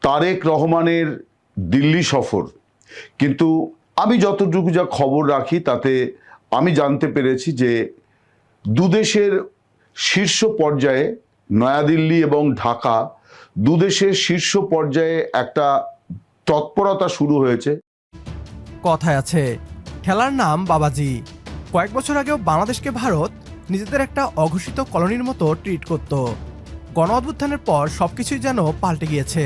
তারেক রহমানের দিল্লি সফর, কিন্তু আমি যতটুকু যা খবর রাখি তাতে আমি জানতে পেরেছি যে দুদেশের শীর্ষ পর্যায়ে নয়াদিল্লি এবং ঢাকা দুদেশের শীর্ষ পর্যায়ে একটা তৎপরতা শুরু হয়েছে। কথায় আছে খেলার নাম বাবাজি। কয়েক বছর আগেও বাংলাদেশকে ভারত নিজেদের একটা অঘোষিত কলোনির মতো ট্রিট করত। গণ অভ্যুত্থানের পর সবকিছুই যেন পাল্টে গিয়েছে।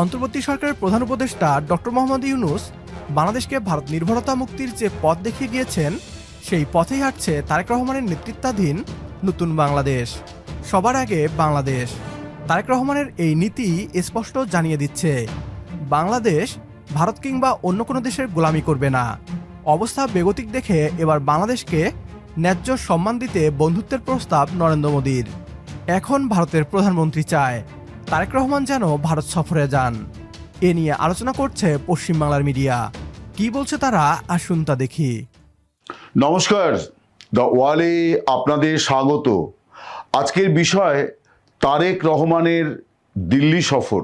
অন্তর্বর্তী সরকারের প্রধান উপদেষ্টা ডক্টর মোহাম্মদ ইউনূস বাংলাদেশকে ভারত নির্ভরতা মুক্তির যে পথ দেখিয়ে গিয়েছেন, সেই পথেই হাঁটছে তারেক রহমানের নেতৃত্বাধীন নতুন বাংলাদেশ। সবার আগে বাংলাদেশ। তারেক রহমানের এই নীতি স্পষ্ট জানিয়ে দিচ্ছে, বাংলাদেশ ভারত কিংবা অন্য কোনো দেশের গোলামি করবে না। অবস্থা বেগতিক দেখে এবার বাংলাদেশকে ন্যায্য সম্মান দিতে বন্ধুত্বের প্রস্তাব নরেন্দ্র মোদীর। এখন ভারতের প্রধানমন্ত্রী চায় তারেক রহমান যেন ভারত সফরে যান। এ নিয়ে আলোচনা করছে পশ্চিমবাংলার মিডিয়া। কি বলছে তারা, আসুন তা দেখি। নমস্কার, দ্য ওয়ালে আপনাদের স্বাগত। আজকের বিষয় তারেক রহমানের দিল্লি সফর।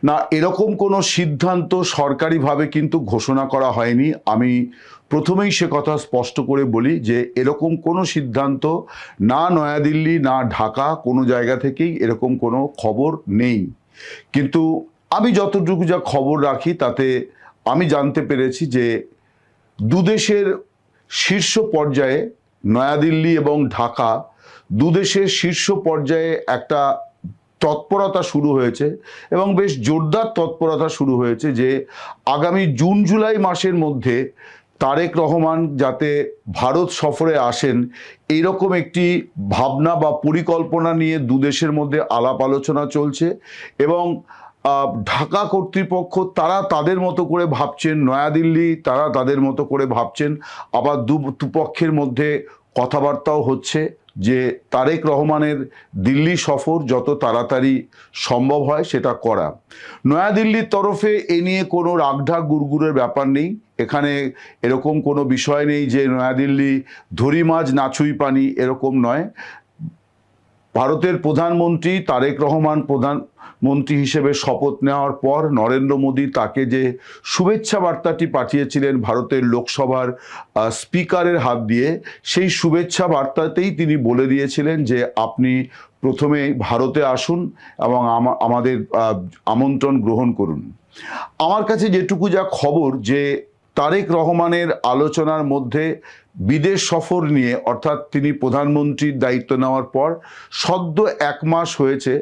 না, এরকম কোনো সিদ্ধান্ত সরকারিভাবে কিন্তু ঘোষণা করা হয়নি। আমি প্রথমেই সে কথা স্পষ্ট করে বলি যে এরকম কোনো সিদ্ধান্ত না নয়াদিল্লি না ঢাকা কোনো জায়গা থেকেই এরকম কোনো খবর নেই। কিন্তু আমি যতটুকু যা খবর রাখি তাতে আমি জানতে পেরেছি যে দুদেশের শীর্ষ পর্যায়ে নয়াদিল্লি এবং ঢাকা দুদেশের শীর্ষ পর্যায়ে একটা তৎপরতা শুরু হয়েছে এবং বেশ জোরদার তৎপরতা শুরু হয়েছে যে আগামী জুন জুলাই মাসের মধ্যে তারেক রহমান যাতে ভারত সফরে আসেন, এইরকম একটি ভাবনা বা পরিকল্পনা নিয়ে দুদেশের মধ্যে আলাপ আলোচনা চলছে। এবং ঢাকা কর্তৃপক্ষ তারা তাদের মতো করে ভাবছেন, নয়াদিল্লি তারা তাদের মতো করে ভাবছেন। আবার দুপক্ষের মধ্যে কথাবার্তাও হচ্ছে যে তারেক রহমানের দিল্লি সফর যত তাড়াতাড়ি সম্ভব হয় সেটা করা। নয়াদিল্লির তরফে এ নিয়ে কোনো রাগঢাক গুড়গুড়ের ব্যাপার নেই। এখানে এরকম কোনো বিষয় নেই যে নয়াদিল্লি ধরি মাছ নাছুই পানি, এরকম নয়। ভারতের প্রধানমন্ত্রী তারেক রহমান প্রধানমন্ত্রী হিসেবে শপথ নেওয়ার পর নরেন্দ্র মোদী তাকে যে শুভেচ্ছা বার্তাটি পাঠিয়েছিলেন ভারতের লোকসভার স্পিকারের হাত দিয়ে, সেই শুভেচ্ছা বার্তাতেই তিনি বলে দিয়েছিলেন যে আপনি প্রথমে ভারতে আসুন এবং আমাদের আমন্ত্রণ গ্রহণ করুন। আমার কাছে যেটুকু যা খবর যে তারেক রহমানের আলোচনার মধ্যে বিদেশ সফর নিয়ে, অর্থাৎ তিনি প্রধানমন্ত্রীর দায়িত্ব নেওয়ার পর সদ্য 1 মাস হয়েছে,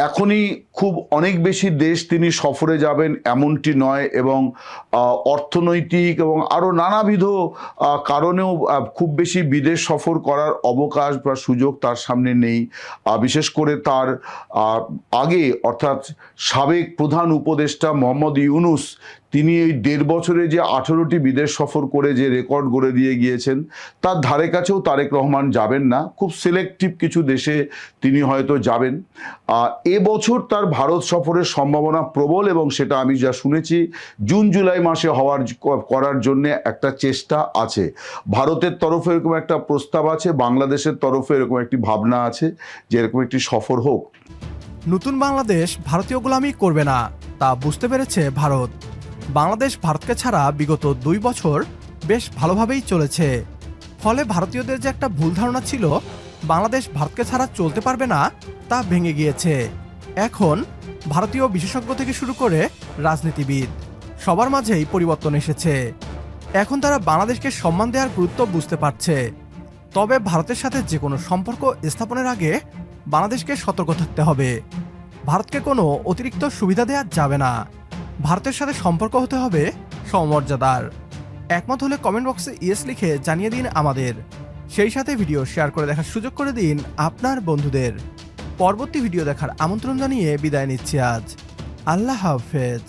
এখনই খুব অনেক বেশি দেশ তিনি সফরে যাবেন এমনটি নয়। এবং অর্থনৈতিক এবং আরও নানাবিধ কারণেও খুব বেশি বিদেশ সফর করার অবকাশ বা সুযোগ তার সামনে নেই। বিশেষ করে তার আগে অর্থাৎ সাবেক প্রধান উপদেষ্টা মোহাম্মদ ইউনূস, তিনি এই 1.5 বছরে যে 18টি বিদেশ সফর করে যে রেকর্ড গড়ে দিয়ে গিয়েছেন, তার ধারে কাছেও তারেক রহমান যাবেন না। খুব সিলেক্টিভ কিছু দেশে তিনি হয়তো যাবেন। এবছর তার ভারত সফরের সম্ভাবনা প্রবল এবং সেটা আমি যা শুনেছি জুন জুলাই মাসে করার জন্য একটা চেষ্টা আছে। ভারতের তরফে এরকম একটা প্রস্তাব আছে, বাংলাদেশের তরফে এরকম একটি ভাবনা আছে যে এরকম একটি সফর হোক। নতুন বাংলাদেশ ভারতীয় গোলামি করবে না, তা বুঝতে পেরেছে ভারত। বাংলাদেশ ভারতকে ছাড়া বিগত 2 বছর বেশ ভালোভাবেই চলেছে। ফলে ভারতীয়দের যে একটা ভুল ধারণা ছিল বাংলাদেশ ভারতকে ছাড়া চলতে পারবে না, তা ভেঙে গিয়েছে। এখন ভারতীয় বিশেষজ্ঞ থেকে শুরু করে রাজনীতিবিদ সবার মাঝেই পরিবর্তন এসেছে। এখন তারা বাংলাদেশকে সম্মান দেওয়ার গুরুত্ব বুঝতে পারছে। তবে ভারতের সাথে যে কোনো সম্পর্ক স্থাপনের আগে বাংলাদেশকে সতর্ক থাকতে হবে। ভারতকে কোনো অতিরিক্ত সুবিধা দেওয়া যাবে না। ভারতের সাথে সম্পর্ক হতে হবে সমমর্যাদার। একমত হলে কমেন্ট বক্সে ইয়েস লিখে জানিয়ে দিন আমাদের। সেই সাথে ভিডিও শেয়ার করে দেখার সুযোগ করে দিন আপনার বন্ধুদের। পরবর্তী ভিডিও দেখার আমন্ত্রণ জানিয়ে বিদায় নিচ্ছি আজ। আল্লাহ হাফেজ।